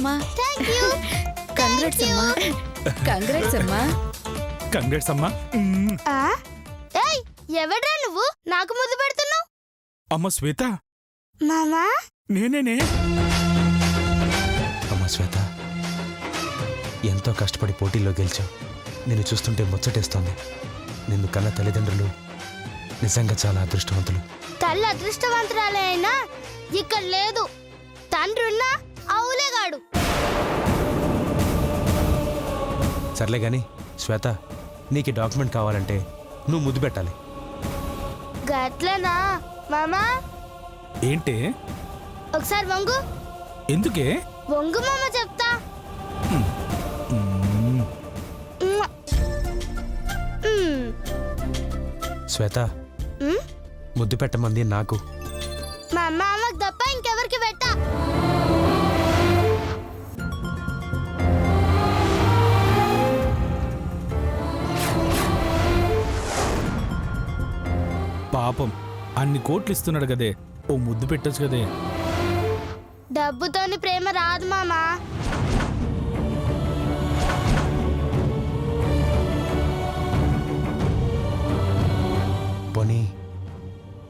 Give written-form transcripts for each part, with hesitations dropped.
అమ్మా. Thank you. Congrats అమ్మా. Congrats అమ్మా. కంగ్రాట్స్ అమ్మా. ఏయ్ ఎవడ్రా నువ్వు నాకు ముద్దు పెడుతున్నావు? అమ్మ శ్వేత. మామా నేనేనే. అమ్మ శ్వేత, ఎంతో కష్టపడి పోటీల్లో గెలిచావు. నిన్ను చూస్తుంటే ముచ్చటేస్తోంది. నిన్ను కన్న తల్లిదండ్రులు నిజంగా చాలా అదృష్టవంతులు. తల్లి అదృష్టవంతురాలే అయినా ఇక్కడ లేదు. తండ్రున్నా అవులేగాడు. సర్లే గాని శ్వేత, నీకు డాక్యుమెంట్ కావాలంటే నువ్వు ముద్దు పెట్టాలి. గట్లనా మామా? ఏంటే? ఒకసారి వంగు. ఎందుకే? వంగు మామ చెప్తా. శ్వేత, ముద్దు పెట్టమంది నాకు. మా మామకు తప్ప ఇంకెవరికి పెట్టా. పాపం అన్ని కోట్లు ఇస్తున్నాడు కదే, ఓ ముద్దు పెట్టొచ్చు కదే. డబ్బుతోని ప్రేమ రాదు మామా. పోనీ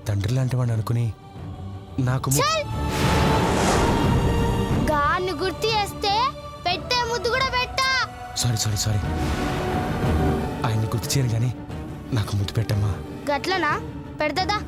తండ్రి లాంటి వాడిని అనుకుని నాకు గాన్ని గుర్తు చేస్తే పెట్టే ముద్దు కూడా పెట్టా. సారీ ఆయన్ని గుర్తు చేయను కానీ నాకు ముద్దు పెట్టమ్మా. గట్లనా? పెడతదా?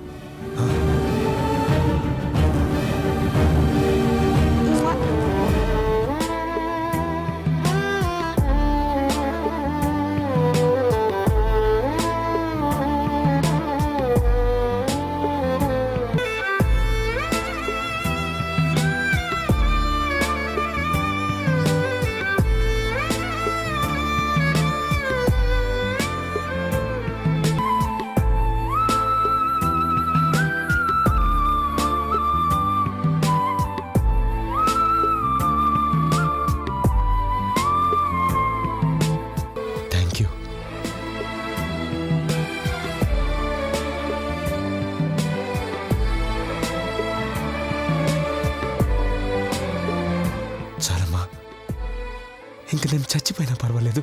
ఇంక నేను చచ్చిపోయినా పర్వాలేదు.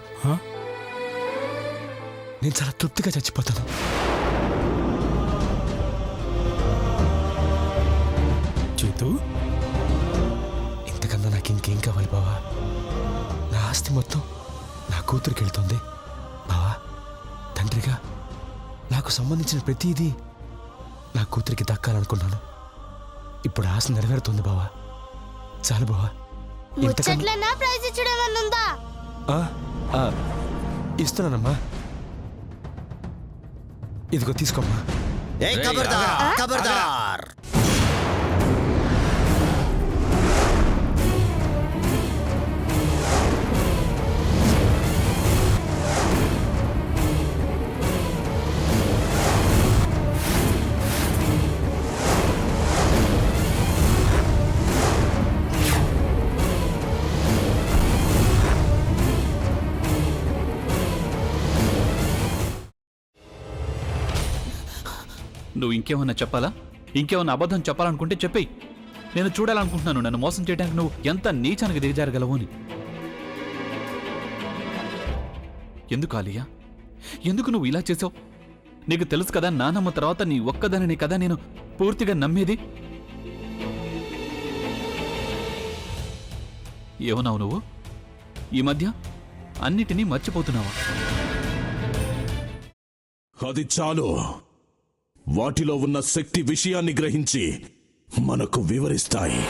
నేను చాలా తృప్తిగా చచ్చిపోతాను. చేతు, ఇంతకన్నా నాకు ఇంకేం కావాలి బావా? నా ఆస్తి మొత్తం నా కూతురికి వెళ్తుంది బావా. తండ్రిగా నాకు సంబంధించిన ప్రతిదీ నా కూతురికి దక్కాలనుకున్నాను. ఇప్పుడు ఆశ నెరవేరుతుంది బావా. చాలు బావా. ముచ్చట్లన్నా ప్రైజ్ ఇచ్చడమన్నుందా? ఇస్తున్నానమ్మా. ఇదిగో తీసుకోమ్మా. ఖబర్దార్. నువ్వు ఇంకేమన్నా చెప్పాలా? ఇంకేమన్నా అబద్ధం చెప్పాలనుకుంటే చెప్పేయి. నేను చూడాలనుకుంటున్నాను నన్ను మోసం చేయడానికి నువ్వు ఎంత నీచానికి దిగజారగలవు అని. ఎందుకు ఆలియా, ఎందుకు నువ్వు ఇలా చేసావు? నీకు తెలుసు కదా నానమ్మ తర్వాత నీ ఒక్కదానిని కదా నేను పూర్తిగా నమ్మేది. ఏమన్నావు నువ్వు? ఈ మధ్య అన్నిటినీ మర్చిపోతున్నావా? అది చాలు. వాటిలో ఉన్న శక్తి విషయాన్ని గ్రహించి మనకు వివరిస్తాయి.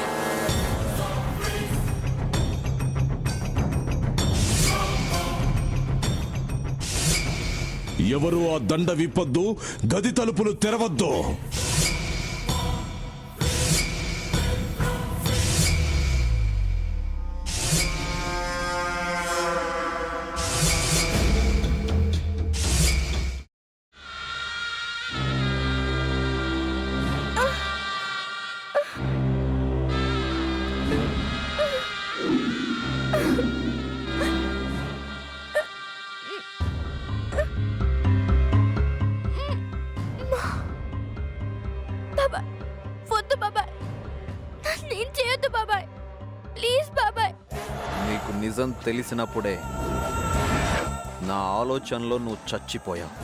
ఎవరు ఆ దండ విప్పొద్దు, గది తలుపులు తెరవద్దు. వద్దు బాబాయ్, నేను చేయొద్దు బాబాయ్. ప్లీజ్ బాబాయ్. నాకు నిజం తెలిసినప్పుడే నా ఆలోచనలో నువ్వు చచ్చిపోయావు.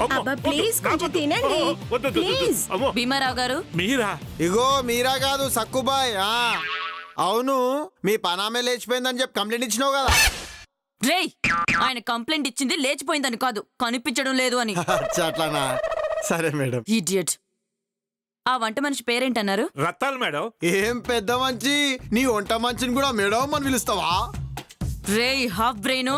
అబ్బా ప్లీజ్ కొంచెం తినండి ప్లీజ్. భీమారావు గారు మీరా? ఇగో మీరా కాదు సక్కుబాయ్. అవును, మీ పనామే లేచిపోయిందని చెప్పి కంప్లైంట్ ఇచ్చినావు కదా. రేయ్, ఆయన కంప్లైంట్ ఇచ్చింది లేచిపోయిందని కాదు, కనిపించడం లేదు అని. అట్లానా? సరే మేడం. ఇడియట్. ఆ వంట మనిషి పేరేంటన్నారు? రత్తాలు మేడం. ఏం పెద్ద మంచి, నీ వంట మంచిని కూడా మేడం అని పిలుస్తావా? రేయ్ హాఫ్ బ్రెయిన్,